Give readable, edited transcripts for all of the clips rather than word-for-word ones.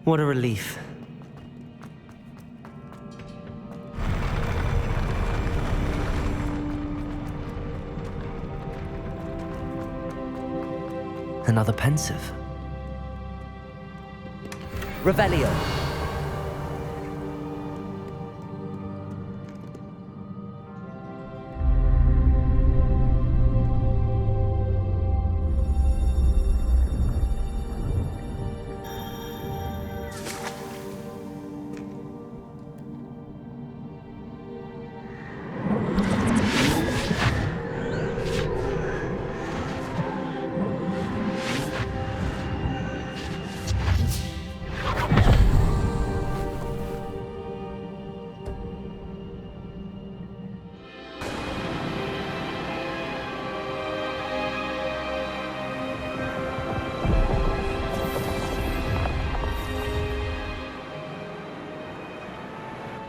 What a relief. Another pensive. Revelio.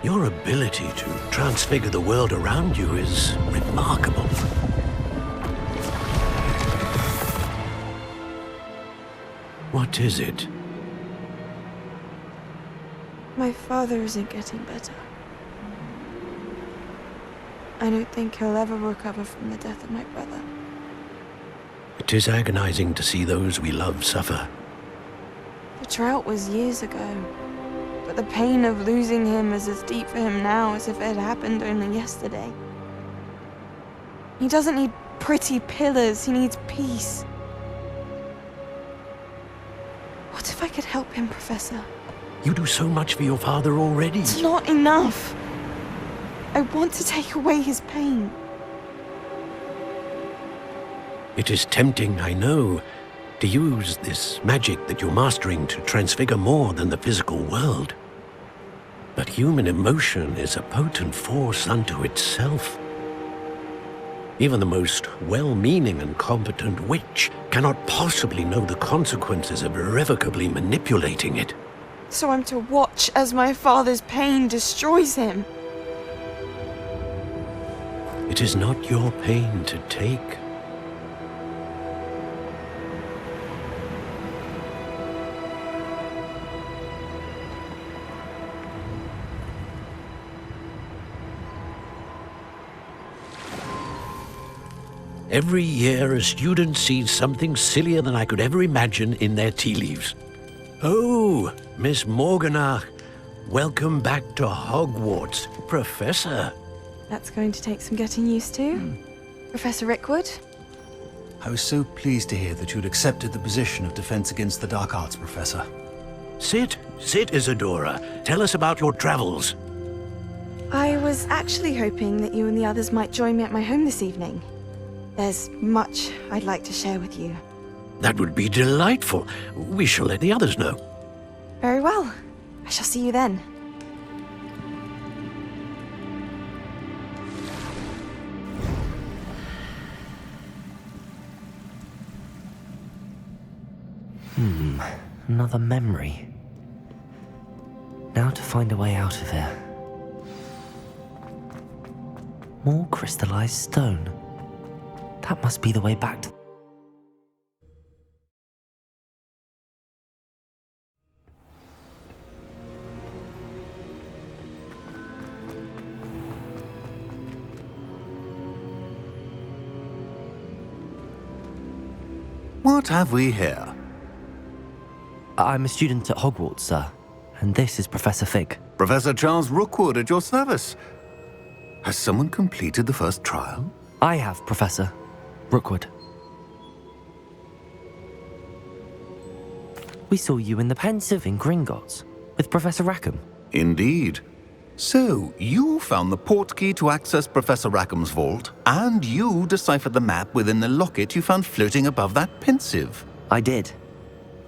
Your ability to transfigure the world around you is remarkable. What is it? My father isn't getting better. I don't think he'll ever recover from the death of my brother. It is agonizing to see those we love suffer. The drought was years ago, but the pain of losing him is as deep for him now as if it had happened only yesterday. He doesn't need pretty pillars, he needs peace. What if I could help him, Professor? You do so much for your father already. It's not enough. I want to take away his pain. It is tempting, I know, to use this magic that you're mastering to transfigure more than the physical world. But human emotion is a potent force unto itself. Even the most well-meaning and competent witch cannot possibly know the consequences of irrevocably manipulating it. So I'm to watch as my father's pain destroys him. It is not your pain to take. Every year, a student sees something sillier than I could ever imagine in their tea leaves. Oh, Miss Morganach, welcome back to Hogwarts, Professor. That's going to take some getting used to. Professor Rickwood? I was so pleased to hear that you'd accepted the position of Defense Against the Dark Arts, Professor. Sit, Isadora. Tell us about your travels. I was actually hoping that you and the others might join me at my home this evening. There's much I'd like to share with you. That would be delightful. We shall let the others know. Very well. I shall see you then. Another memory. Now to find a way out of here. More crystallized stone. That must be the way back to... What have we here? I'm a student at Hogwarts, sir. And this is Professor Fig. Professor Charles Rookwood at your service. Has someone completed the first trial? I have, Professor Rookwood. We saw you in the Pensive in Gringotts with Professor Rackham. Indeed. So, you found the portkey to access Professor Rackham's vault, and you deciphered the map within the locket you found floating above that Pensive. I did.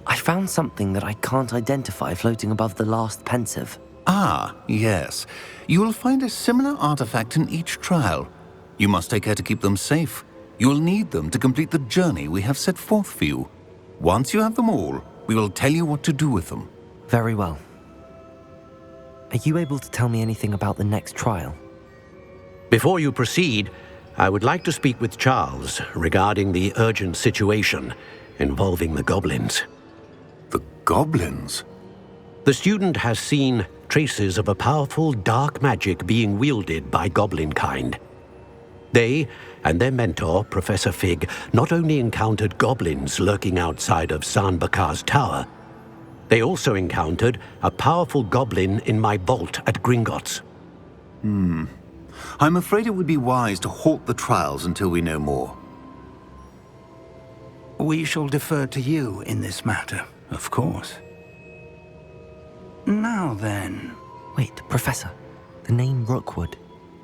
I found something that I can't identify floating above the last Pensive. Ah, yes. You will find a similar artifact in each trial. You must take care to keep them safe. You will need them to complete the journey we have set forth for you. Once you have them all, we will tell you what to do with them. Very well. Are you able to tell me anything about the next trial? Before you proceed, I would like to speak with Charles regarding the urgent situation involving the goblins. The goblins? The student has seen traces of a powerful dark magic being wielded by goblin kind. They and their mentor, Professor Fig, not only encountered goblins lurking outside of San Bakar's tower, they also encountered a powerful goblin in my vault at Gringotts. I'm afraid it would be wise to halt the trials until we know more. We shall defer to you in this matter, of course. Now then, Wait, Professor, the name Rookwood.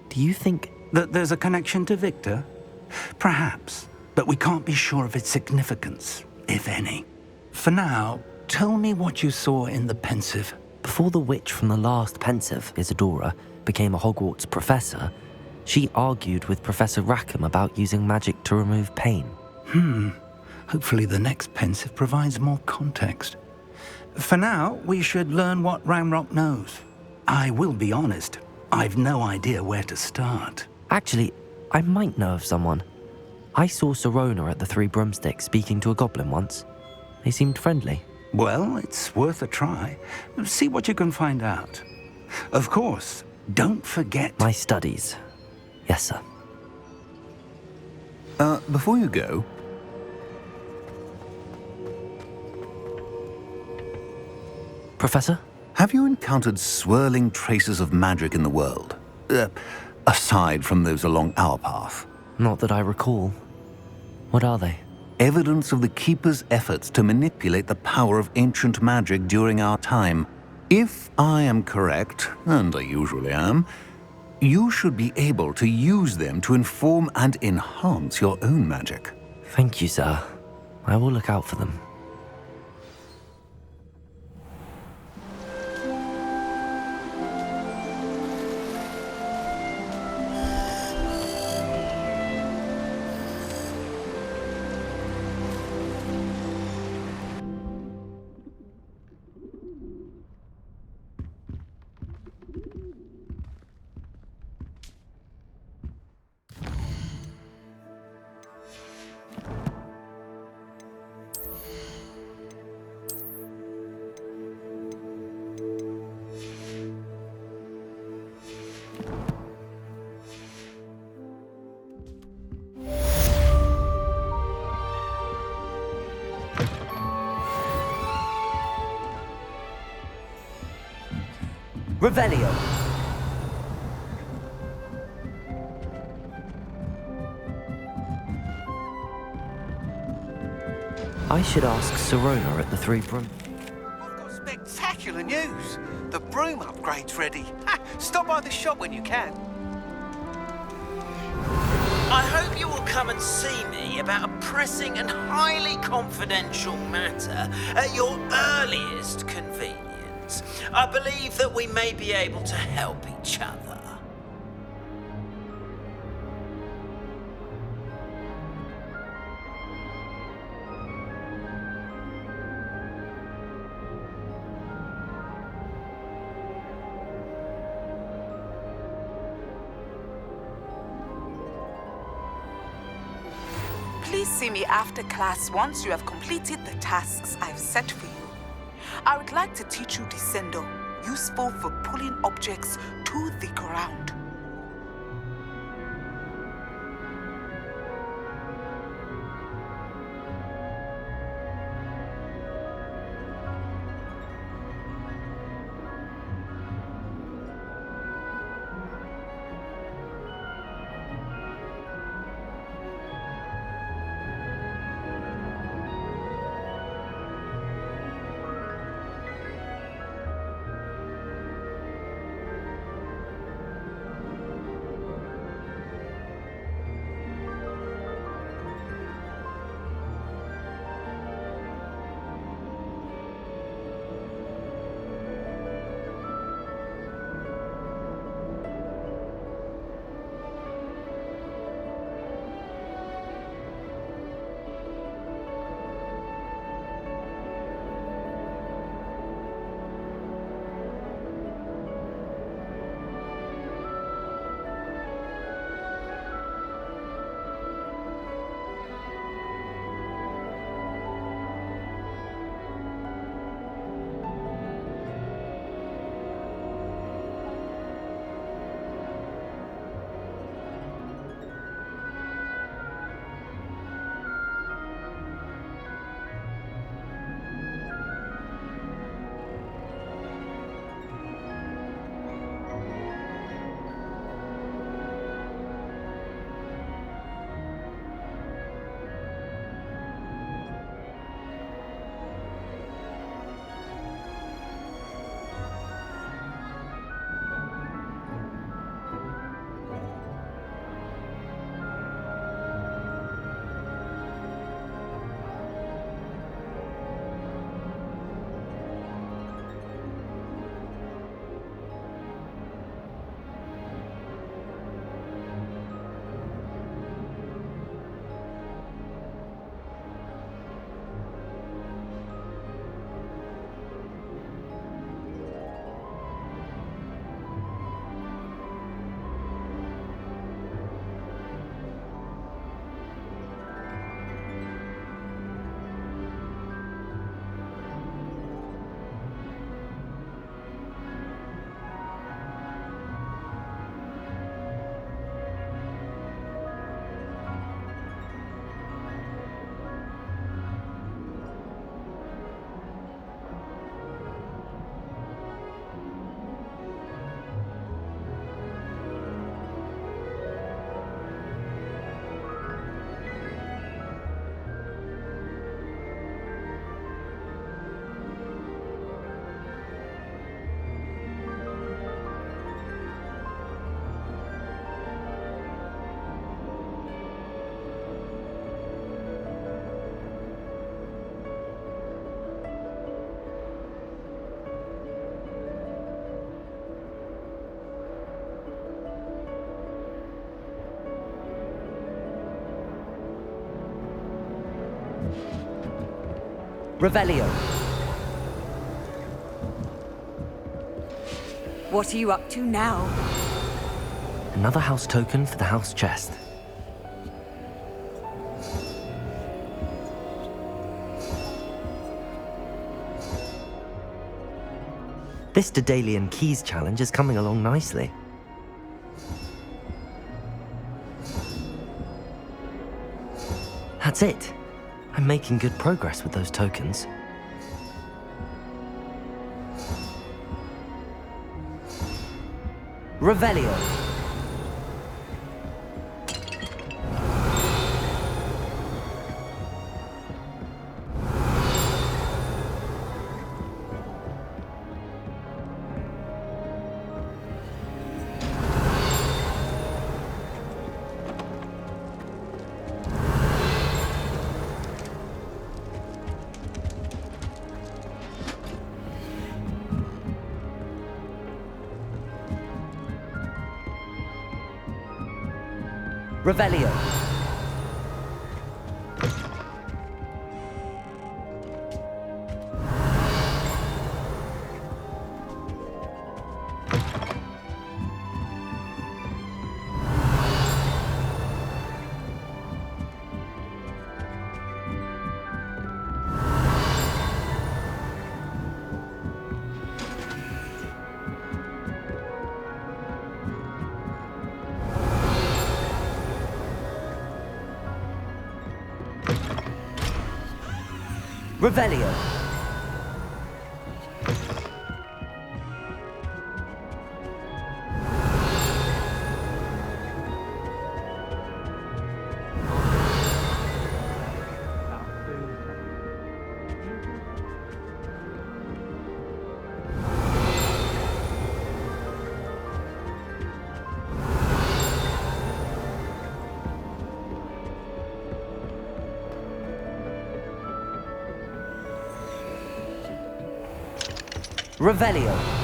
Do you think... that there's a connection to Victor? Perhaps, but we can't be sure of its significance, if any. For now, tell me what you saw in the pensive. Before the witch from the last pensive, Isadora, became a Hogwarts professor, she argued with Professor Rackham about using magic to remove pain. Hopefully the next pensive provides more context. For now, we should learn what Ramrock knows. I will be honest, I've no idea where to start. Actually, I might know of someone. I saw Sirona at the Three Broomsticks speaking to a goblin once. They seemed friendly. Well, it's worth a try. See what you can find out. Of course, don't forget... My studies. Yes, sir. Before you go, Professor? have you encountered swirling traces of magic in the world? Aside from those along our path. Not that I recall. What are they? Evidence of the Keeper's efforts to manipulate the power of ancient magic during our time. If I am correct, and I usually am, you should be able to use them to inform and enhance your own magic. Thank you, sir. I will look out for them. Revelio. I should ask Sirona at the Three Broom... I've got spectacular news. The Broom upgrade's ready. Ha! Stop by the shop when you can. I hope you will come and see me about a pressing and highly confidential matter at your earliest convenience. I believe that we may be able to help each other. Please see me after class once you have completed the tasks I've set for you. I would like to teach you Descendo, useful for pulling objects to the ground. Revelio. What are you up to now? Another house token for the house chest. This Daedalian Keys challenge is coming along nicely. That's it. I'm making good progress with those tokens. Revelio. Revelio. Revelio. Revelio.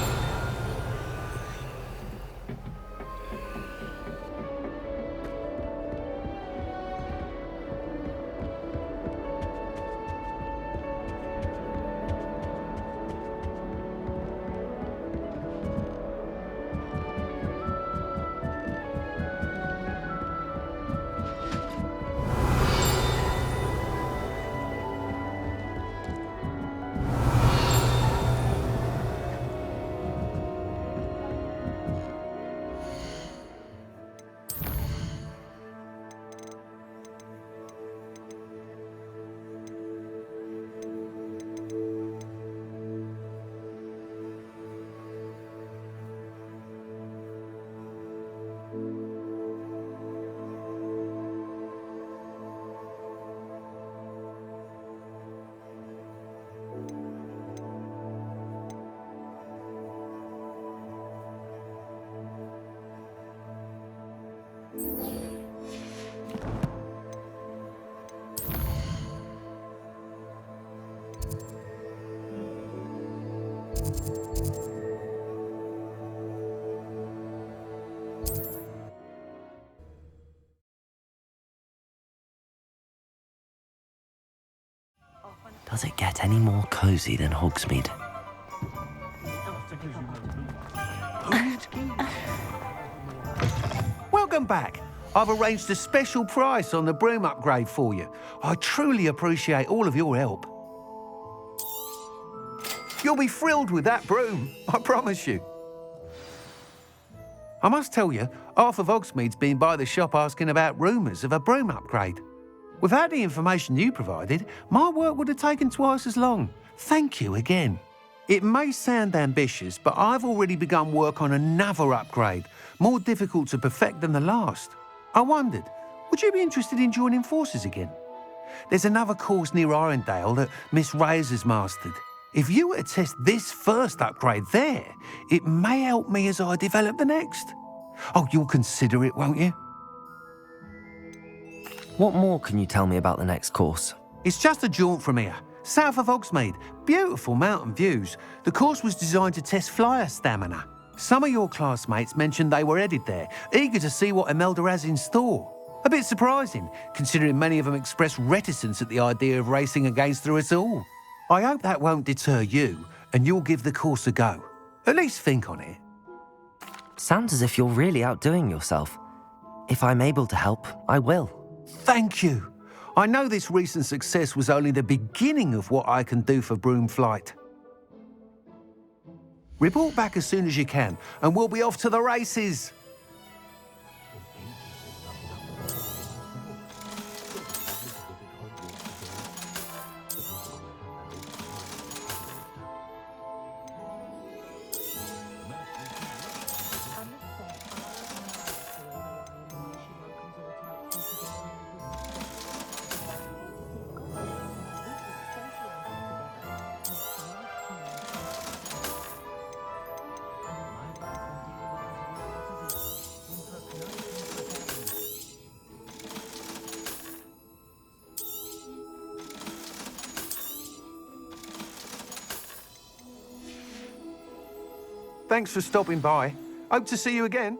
Does it get any more cozy than Hogsmeade? Welcome back. I've arranged a special price on the Broom upgrade for you. I truly appreciate all of your help. You'll be thrilled with that broom, I promise you. I must tell you, half of Hogsmeade's been by the shop asking about rumours of a broom upgrade. Without the information you provided, my work would have taken twice as long. Thank you again. It may sound ambitious, but I've already begun work on another upgrade, more difficult to perfect than the last. I wondered, would you be interested in joining forces again? There's another course near Arendelle that Miss Reyes has mastered. If you were to test this first upgrade there, it may help me as I develop the next. Oh, you'll consider it, won't you? What more can you tell me about the next course? It's just a jaunt from here, south of Hogsmeade. Beautiful mountain views. The course was designed to test flyer stamina. Some of your classmates mentioned they were headed there, eager to see what Imelda has in store. A bit surprising, considering many of them expressed reticence at the idea of racing against her at all. I hope that won't deter you and you'll give the course a go. At least think on it. Sounds as if you're really outdoing yourself. If I'm able to help, I will. Thank you. I know this recent success was only the beginning of what I can do for Broom Flight. Report back as soon as you can, and we'll be off to the races. Thanks for stopping by. Hope to see you again.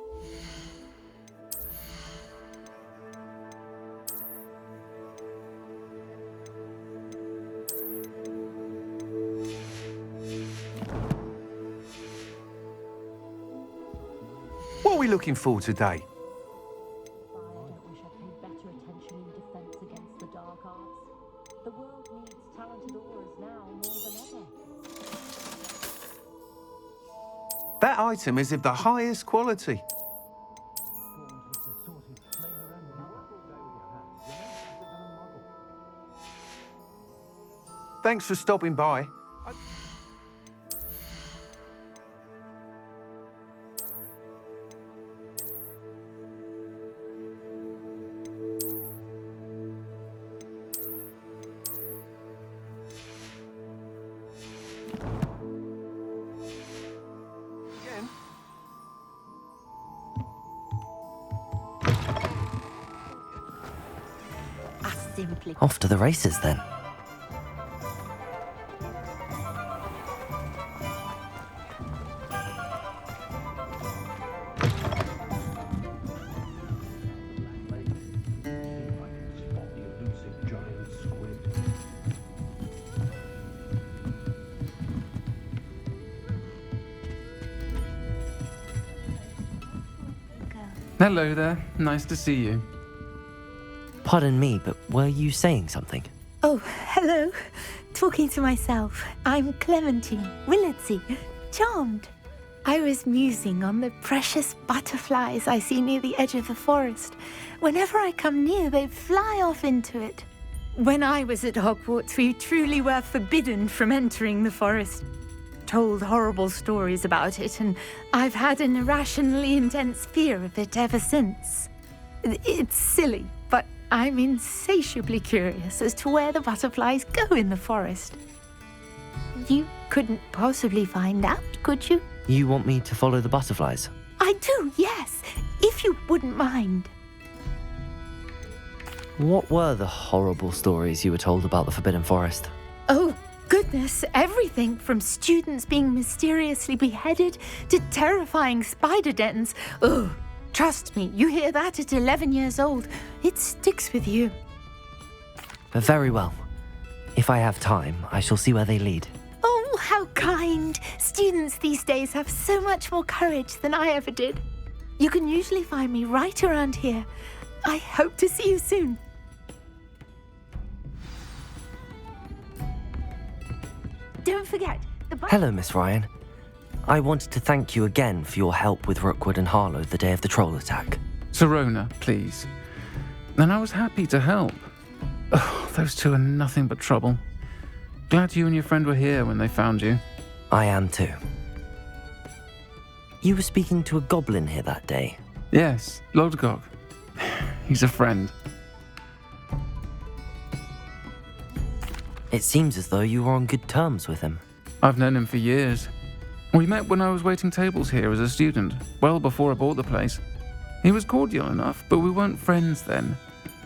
What are we looking for today? That item is of the highest quality. Thanks for stopping by. Off to the races then. Hello there, nice to see you. Pardon me, but were you saying something? Oh, hello. Talking to myself. I'm Clementine Willardsey. Charmed. I was musing on the precious butterflies I see near the edge of the forest. Whenever I come near, they fly off into it. When I was at Hogwarts, we truly were forbidden from entering the forest. Told horrible stories about it, and I've had an irrationally intense fear of it ever since. It's silly, but I'm insatiably curious as to where the butterflies go in the forest. You couldn't possibly find out, could you? You want me to follow the butterflies? I do, yes, if you wouldn't mind. What were the horrible stories you were told about the Forbidden Forest? Oh, goodness, everything from students being mysteriously beheaded to terrifying spider dens. Ugh. Trust me, you hear that at 11 years old, it sticks with you. Very well. If I have time, I shall see where they lead. Oh, how kind. Students these days have so much more courage than I ever did. You can usually find me right around here. I hope to see you soon. Don't forget, Hello, Miss Ryan. I wanted to thank you again for your help with Rookwood and Harlow the day of the troll attack. Serona, please. And I was happy to help. Oh, those two are nothing but trouble. Glad you and your friend were here when they found you. I am too. You were speaking to a goblin here that day? Yes, Lodgok. He's a friend. It seems as though you were on good terms with him. I've known him for years. We met when I was waiting tables here as a student, well before I bought the place. He was cordial enough, but we weren't friends then.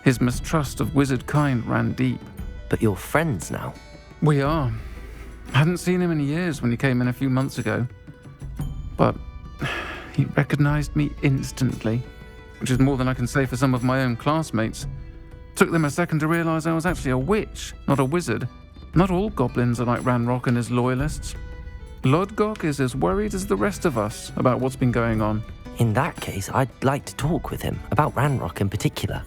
His mistrust of wizard kind ran deep. But you're friends now? We are. Hadn't seen him in years when he came in a few months ago. But he recognized me instantly, which is more than I can say for some of my own classmates. Took them a second to realize I was actually a witch, not a wizard. Not all goblins are like Ranrock and his loyalists. Lodgok is as worried as the rest of us about what's been going on. In that case, I'd like to talk with him, about Ranrock in particular.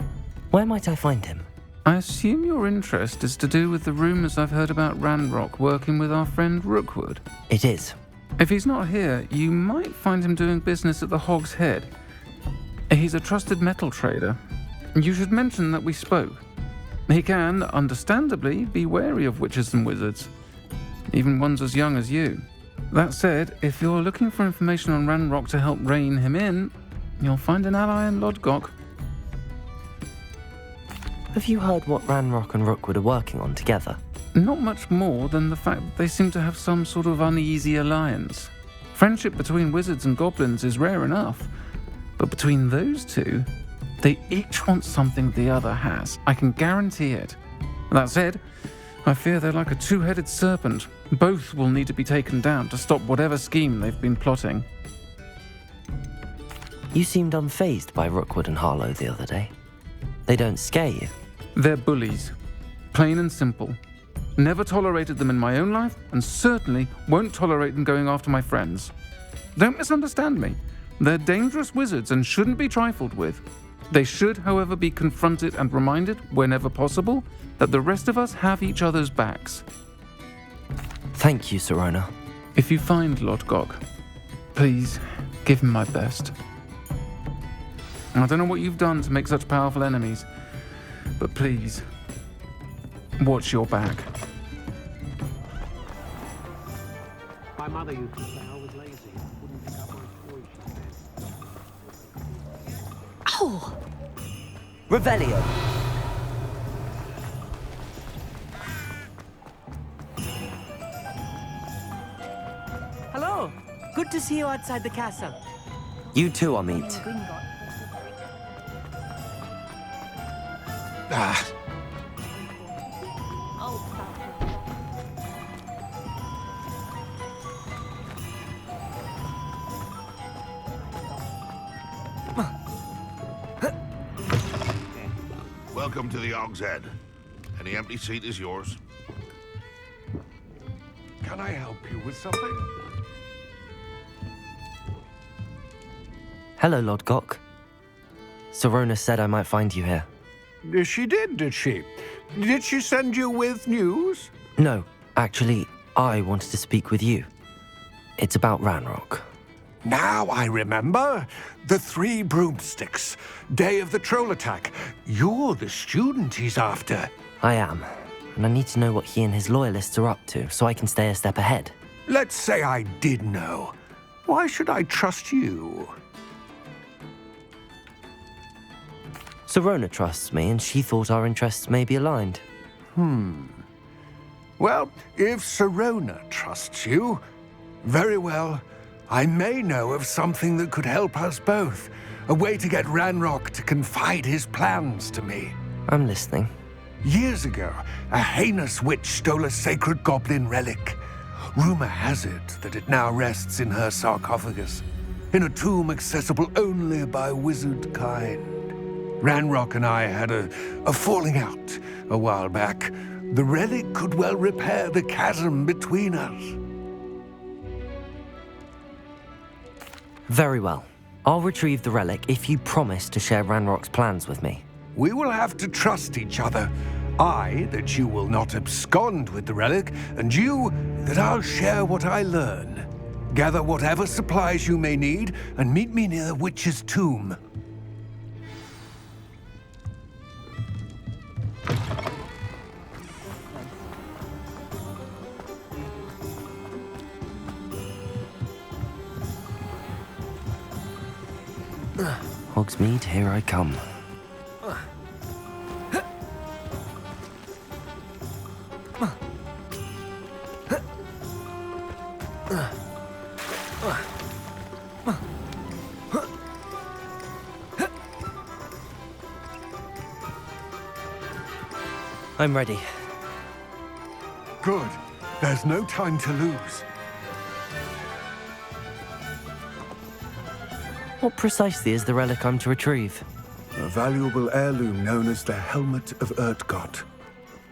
Where might I find him? I assume your interest is to do with the rumours I've heard about Ranrock working with our friend Rookwood. It is. If he's not here, you might find him doing business at the Hog's Head. He's a trusted metal trader. You should mention that we spoke. He can, understandably, be wary of witches and wizards, even ones as young as you. That said, if you're looking for information on Ranrock to help rein him in, you'll find an ally in Lodgok. Have you heard what Ranrock and Rookwood are working on together? Not much more than the fact that they seem to have some sort of uneasy alliance. Friendship between wizards and goblins is rare enough, but between those two, they each want something the other has. I can guarantee it. That said, I fear they're like a two-headed serpent. Both will need to be taken down to stop whatever scheme they've been plotting. You seemed unfazed by Rookwood and Harlow the other day. They don't scare you. They're bullies. Plain and simple. Never tolerated them in my own life, and certainly won't tolerate them going after my friends. Don't misunderstand me. They're dangerous wizards and shouldn't be trifled with. They should, however, be confronted and reminded, whenever possible, that the rest of us have each other's backs. Thank you, Sirona. If you find Lodgok, please give him my best. I don't know what you've done to make such powerful enemies, but please, watch your back. My mother used to say I was lazy. Wouldn't pick up my toys, she said. Ow! Revelio. Hello. Good to see you outside the castle. You too, Amit. Welcome to the Hog's Head. Any empty seat is yours. Can I help you with something? Hello, Lodgok. Sirona said I might find you here. She did she? Did she send you with news? No, actually, I wanted to speak with you. It's about Ranrock. Now I remember. The 3 broomsticks. Day of the troll attack. You're the student he's after. I am, and I need to know what he and his loyalists are up to so I can stay a step ahead. Let's say I did know. Why should I trust you? Sirona trusts me, and she thought our interests may be aligned. Well, if Sirona trusts you, very well. I may know of something that could help us both. A way to get Ranrock to confide his plans to me. I'm listening. Years ago, a heinous witch stole a sacred goblin relic. Rumor has it that it now rests in her sarcophagus, in a tomb accessible only by wizard kind. Ranrock and I had a falling out a while back. The relic could well repair the chasm between us. Very well. I'll retrieve the relic if you promise to share Ranrock's plans with me. We will have to trust each other. I, that you will not abscond with the relic, and you, that I'll share what I learn. Gather whatever supplies you may need, and meet me near the witch's tomb. Hogsmeade, here I come. I'm ready. Good. There's no time to lose. What precisely is the relic I'm to retrieve? A valuable heirloom known as the Helmet of Urtgott.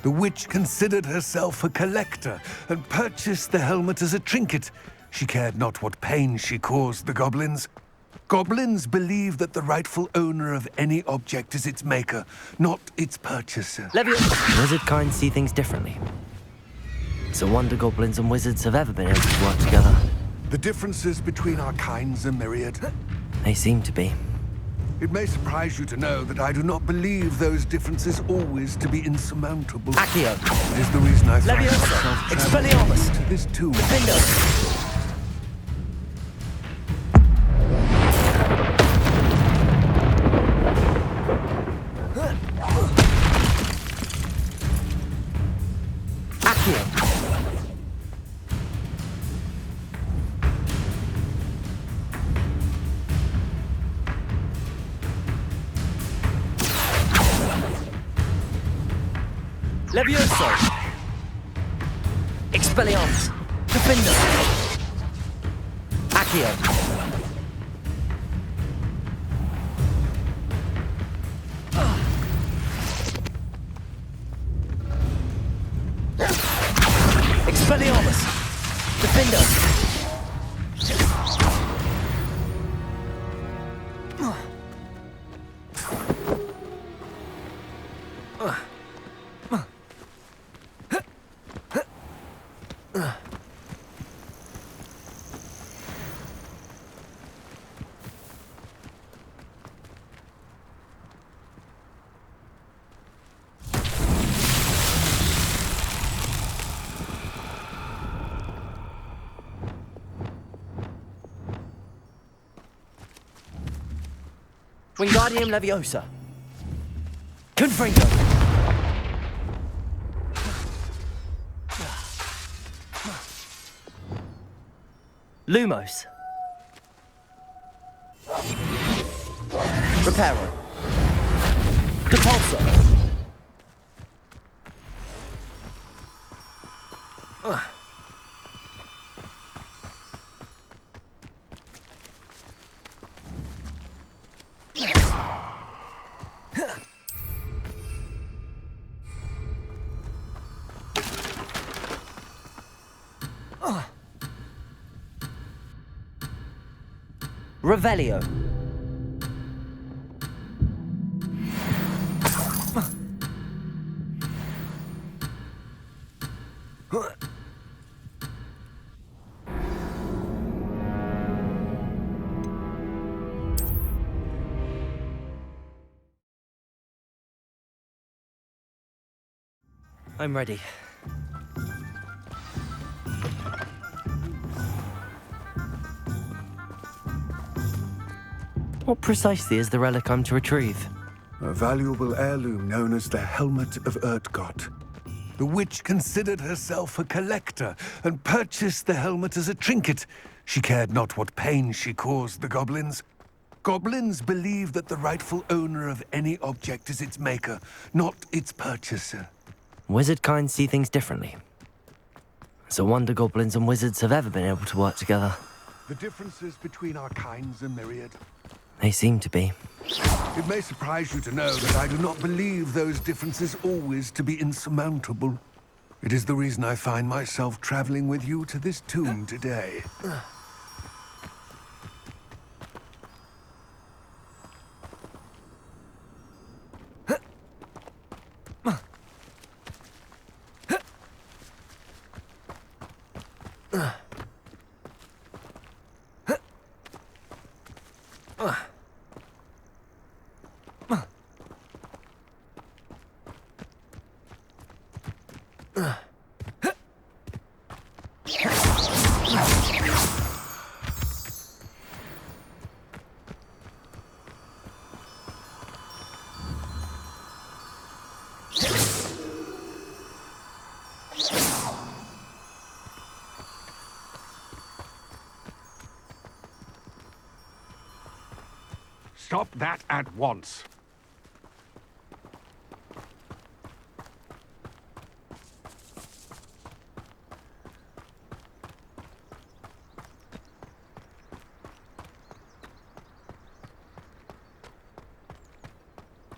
The witch considered herself a collector and purchased the helmet as a trinket. She cared not what pain she caused the goblins. Goblins believe that the rightful owner of any object is its maker, not its purchaser. Wizard kind see things differently. It's a wonder goblins and wizards have ever been able to work together. The differences between our kinds are myriad. They seem to be. It may surprise you to know that I do not believe those differences always to be insurmountable. Accio. It is the reason I find Leviosa. myself Expelliarmus. traveling to this tomb. Defendo. Levioso! Expelliarmus! Defendo! Accio! Expelliarmus! Defendo! Wingardium Leviosa. Confringo. Lumos. Reparo. Depulso. Revelio. I'm ready. What precisely is the relic I'm to retrieve? A valuable heirloom known as the Helmet of Urtgott. The witch considered herself a collector and purchased the helmet as a trinket. She cared not what pain she caused the goblins. Goblins believe that the rightful owner of any object is its maker, not its purchaser. Wizard kind see things differently. It's a wonder goblins and wizards have ever been able to work together. The differences between our kinds are myriad. They seem to be. It may surprise you to know that I do not believe those differences always to be insurmountable. It is the reason I find myself traveling with you to this tomb today. Stop that at once.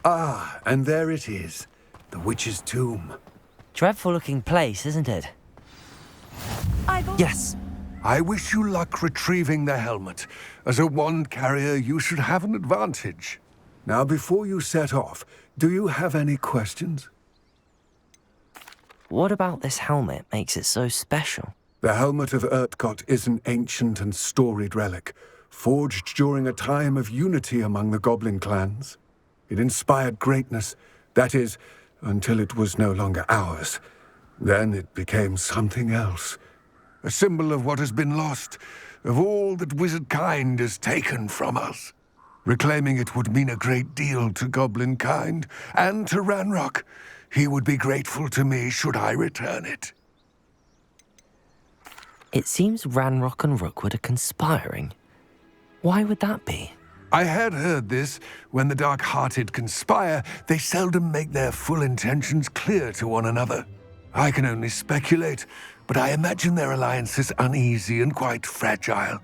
Ah, and there it is, the witch's tomb. Dreadful looking place, isn't it? Yes. I wish you luck retrieving the helmet. As a wand carrier, you should have an advantage. Now, before you set off, do you have any questions? What about this helmet makes it so special? The helmet of Urtkot is an ancient and storied relic, forged during a time of unity among the goblin clans. It inspired greatness, that is, until it was no longer ours. Then it became something else. A symbol of what has been lost, of all that wizard kind has taken from us. Reclaiming it would mean a great deal to goblin kind, and to Ranrock. He would be grateful to me should I return it. It seems Ranrock and Rookwood are conspiring. Why would that be? I had heard this. When the dark-hearted conspire, they seldom make their full intentions clear to one another. I can only speculate, but I imagine their alliance is uneasy and quite fragile.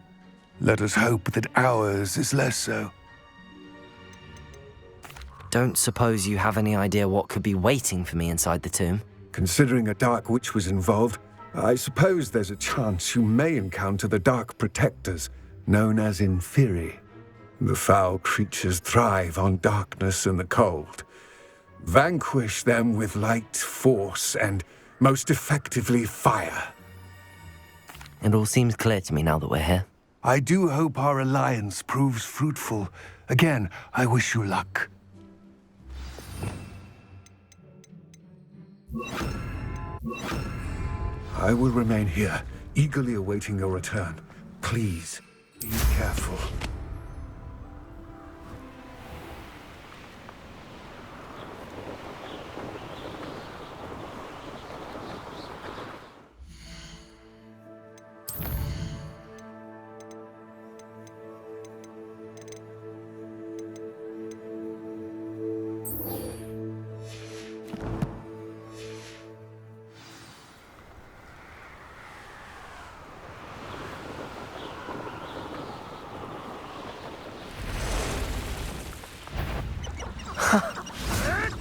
Let us hope that ours is less so. Don't suppose you have any idea what could be waiting for me inside the tomb? Considering a dark witch was involved, I suppose there's a chance you may encounter the Dark Protectors, known as Inferi. The foul creatures thrive on darkness and the cold. Vanquish them with light, force, and most effectively fire. It all seems clear to me now that we're here. I do hope our alliance proves fruitful. Again, I wish you luck. I will remain here, eagerly awaiting your return. Please, be careful.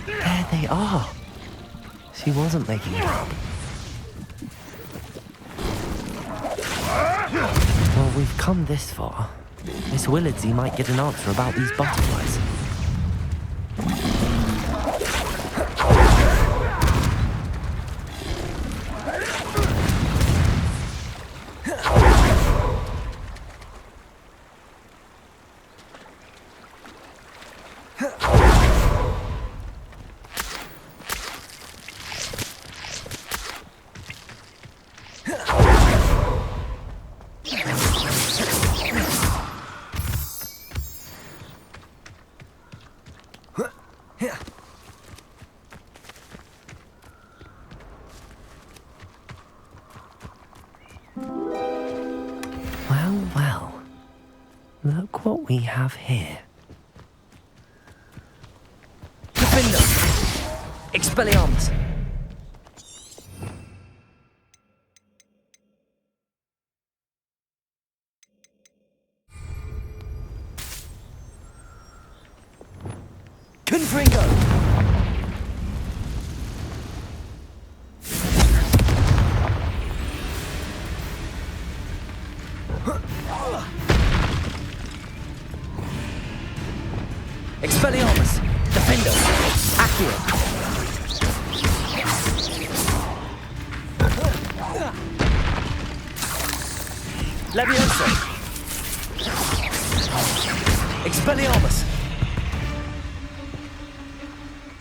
There they are. She wasn't making it up. Well, we've come this far. Miss Willardsey might get an answer about these butterflies. Well. Look what we have here. Defender! Expelliarmus! Confringo! Expelliarmus! Defender! Accio! Levioso! Expelliarmus!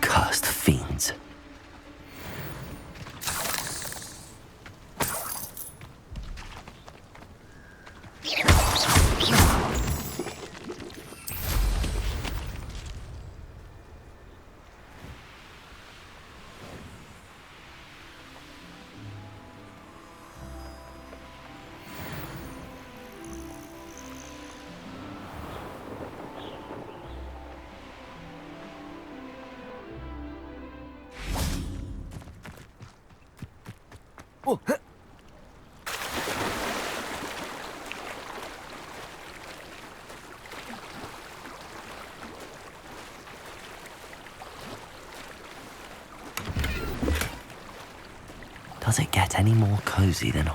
Cursed fiends. Oh. Does it get any more cozy than...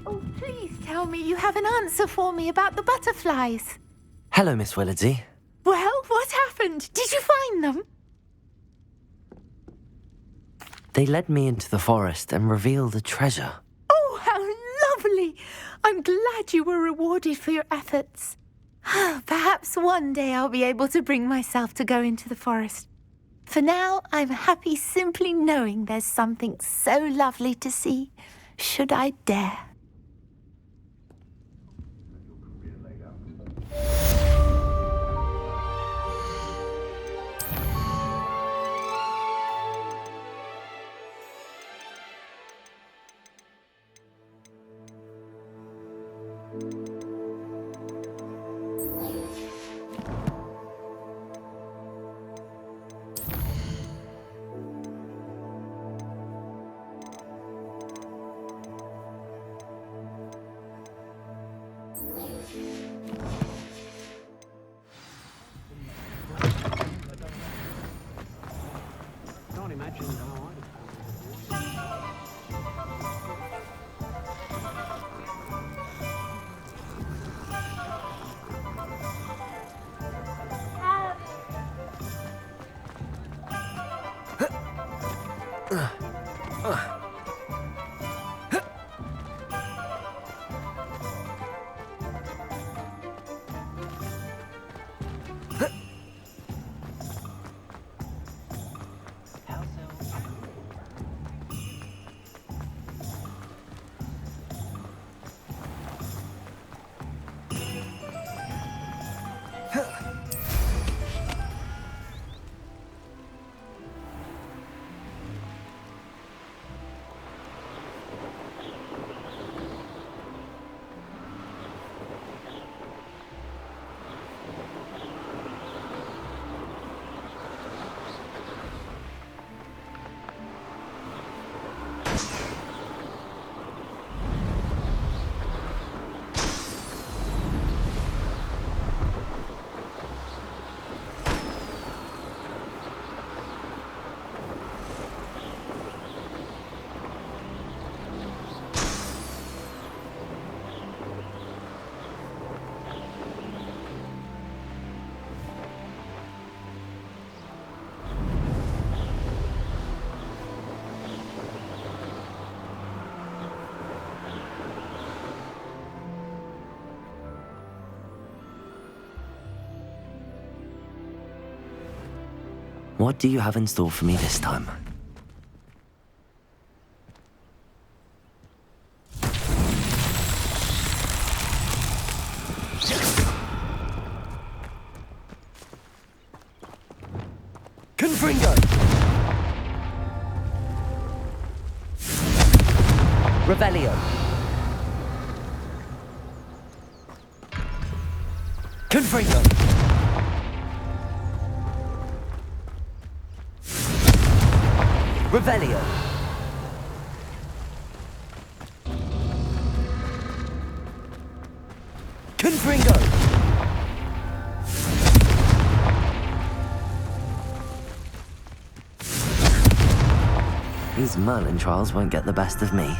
Oh, please tell me you have an answer for me about the butterflies. Hello, Miss Willardsey. Well, what happened? Did you find them? They led me into the forest and revealed a treasure. Oh, how lovely! I'm glad you were rewarded for your efforts. Perhaps one day I'll be able to bring myself to go into the forest. For now, I'm happy simply knowing there's something so lovely to see, should I dare. Can't imagine how What do you have in store for me this time? Confringo! Revelio! Confringo! Revelio! Confringo! These Merlin trials won't get the best of me.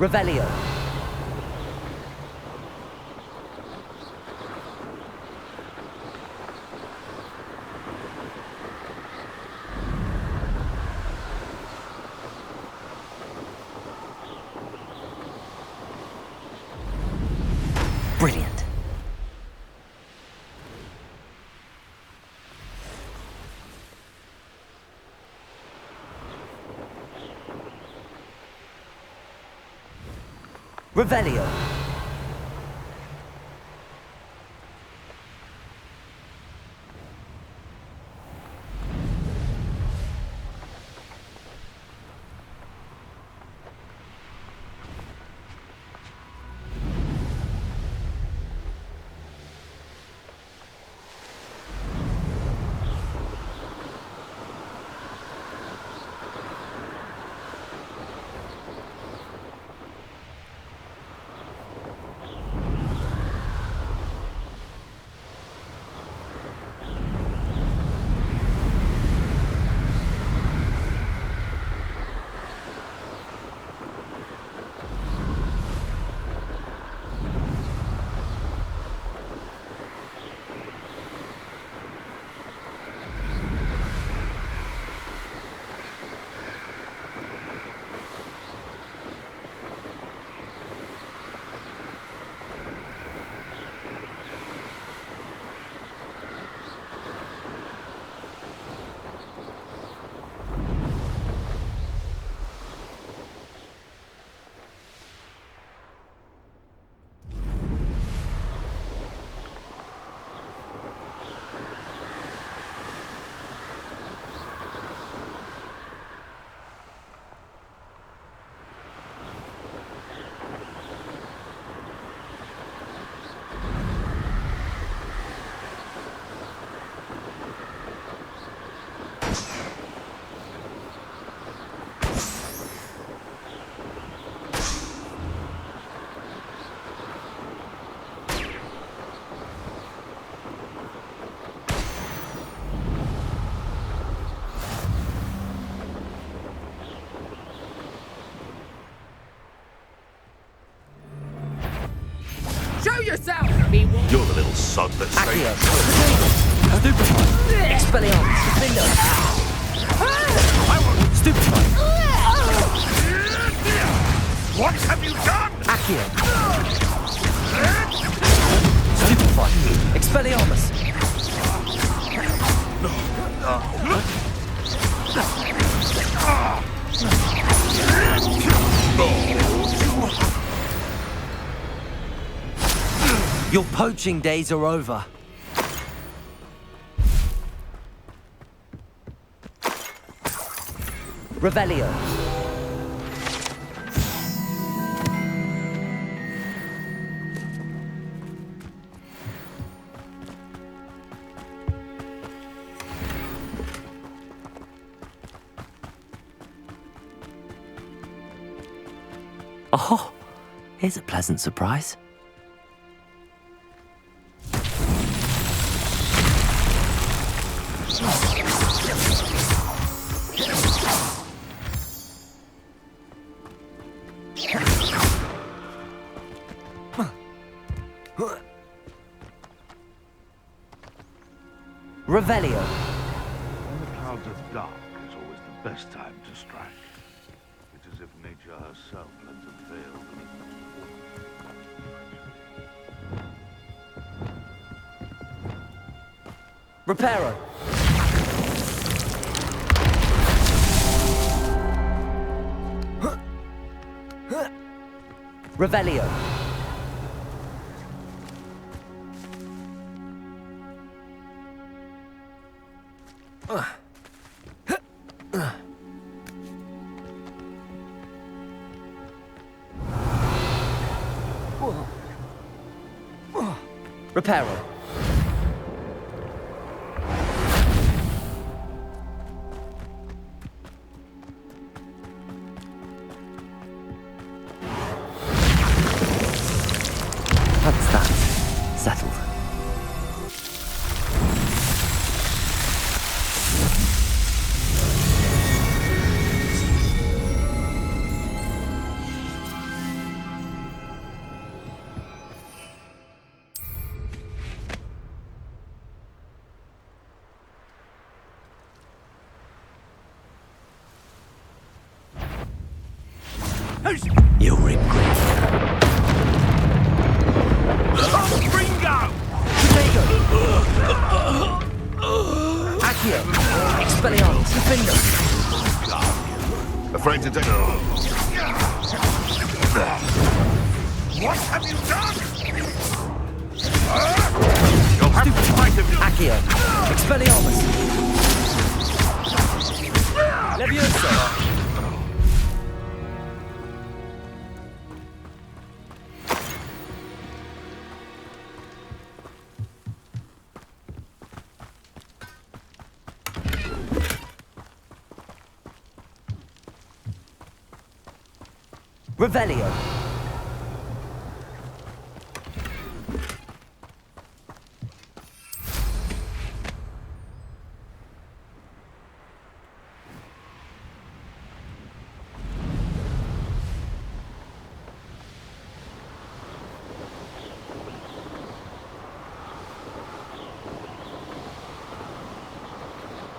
Revelio. Brilliant. Revelio. Show yourself! Be warned. You're the little sod that Accio. saved... Stupefy. Expelliarmus. Defender. Stupefy. What have you done? Accio. Stupefy. Expelliarmus. Your poaching days are over. Revelio. Oh, here's a pleasant surprise. Revelio. When the clouds are dark is always the best time to strike. It's as if nature herself lends a veil beneath the Reparo. Revelio. Reparo. That's that. Settled. You'll regret Accio! Expelliarmus! Defender! Afraid to take... What have you done? You'll have to fight him! Accio! Expelliarmus! Leviosa! Revelio.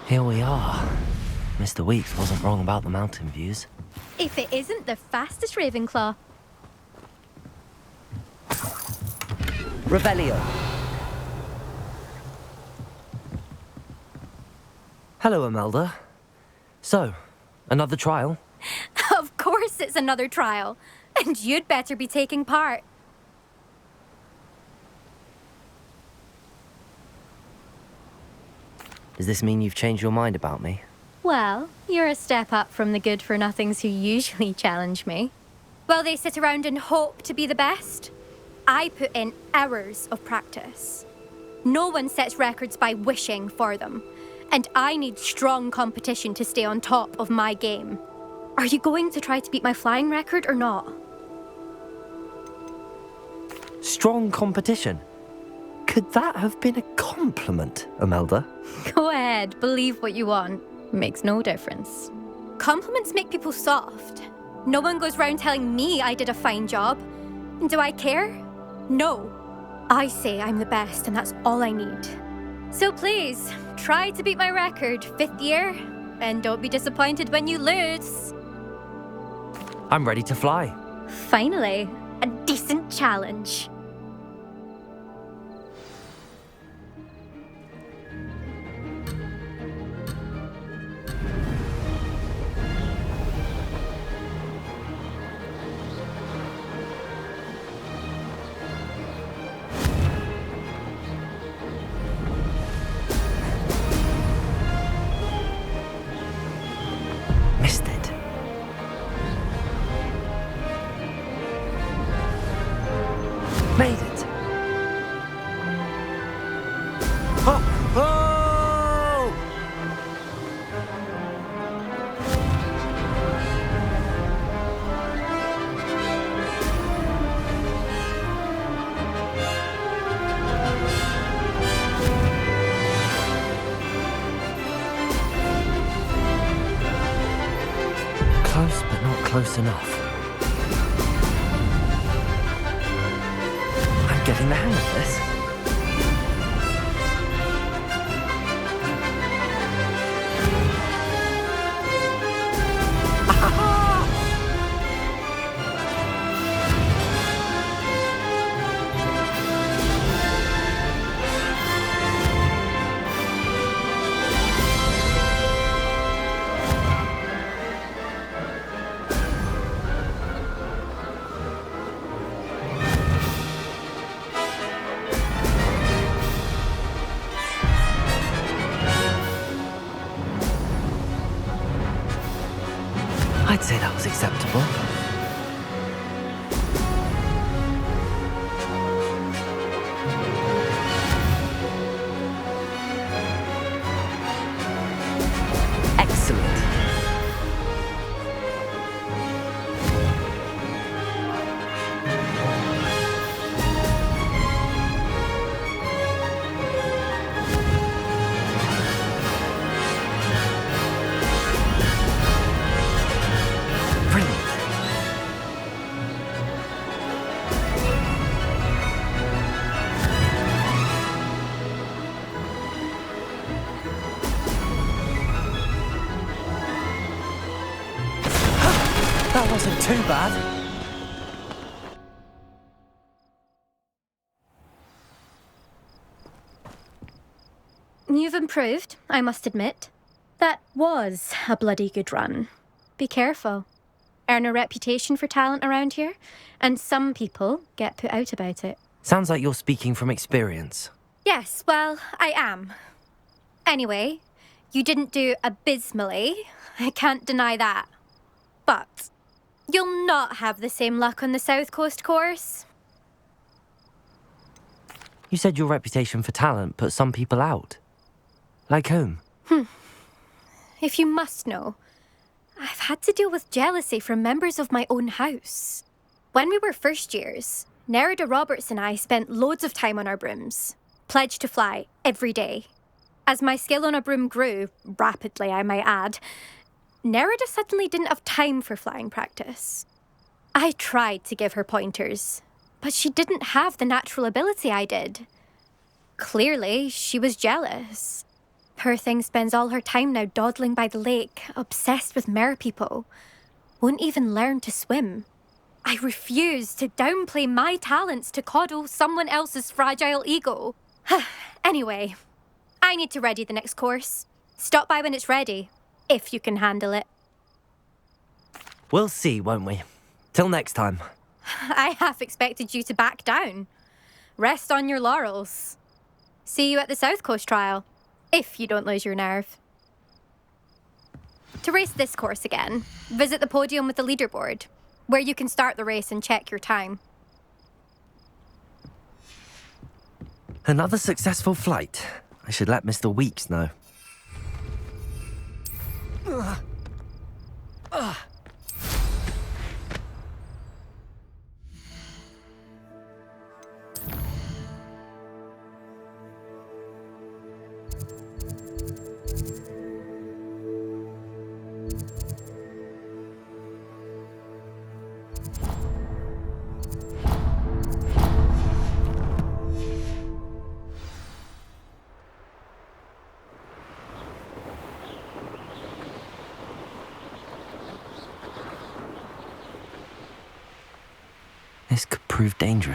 Here we are. Mr. Weeks wasn't wrong about the mountain views. If it isn't the fastest Ravenclaw. Revelio. Hello, Imelda. So, another trial? Of course it's another trial. And you'd better be taking part. Does this mean you've changed your mind about me? Well, you're a step up from the good-for-nothings who usually challenge me. Well, they sit around and hope to be the best. I put in hours of practice. No one sets records by wishing for them. And I need strong competition to stay on top of my game. Are you going to try to beat my flying record or not? Strong competition? Could that have been a compliment, Imelda? Go ahead, believe what you want. Makes no difference. Compliments make people soft. No one goes round telling me I did a fine job. Do I care? No. I say I'm the best and that's all I need. So please, try to beat my record, 5th year, and don't be disappointed when you lose. I'm ready to fly. Finally, a decent challenge. Missed it. Made it. Oh! Oh! Close, but not close enough. I'm getting the hang of this. I'd say that was acceptable. Excellent. Brilliant. wasn't too bad. You've improved, I must admit. That was a bloody good run. Be careful. Earn a reputation for talent around here, and some people get put out about it. Sounds like you're speaking from experience. Yes, well, I am. Anyway, you didn't do abysmally. I can't deny that. But you'll not have the same luck on the South Coast course. You said your reputation for talent put some people out. Like whom? If you must know, I've had to deal with jealousy from members of my own house. When we were first years, Nerida Roberts and I spent loads of time on our brooms, pledged to fly every day. As my skill on a broom grew, rapidly I might add, Nerida suddenly didn't have time for flying practice. I tried to give her pointers, but she didn't have the natural ability I did. Clearly, she was jealous. Poor thing spends all her time now dawdling by the lake, obsessed with merpeople. Won't even learn to swim. I refuse to downplay my talents to coddle someone else's fragile ego. Anyway, I need to ready the next course. Stop by when it's ready, if you can handle it. We'll see, won't we? Till next time. I half expected you to back down. Rest on your laurels. See you at the South Coast trial, if you don't lose your nerve. To race this course again, visit the podium with the leaderboard, where you can start the race and check your time. Another successful flight. I should let Mr. Weeks know. This could prove dangerous.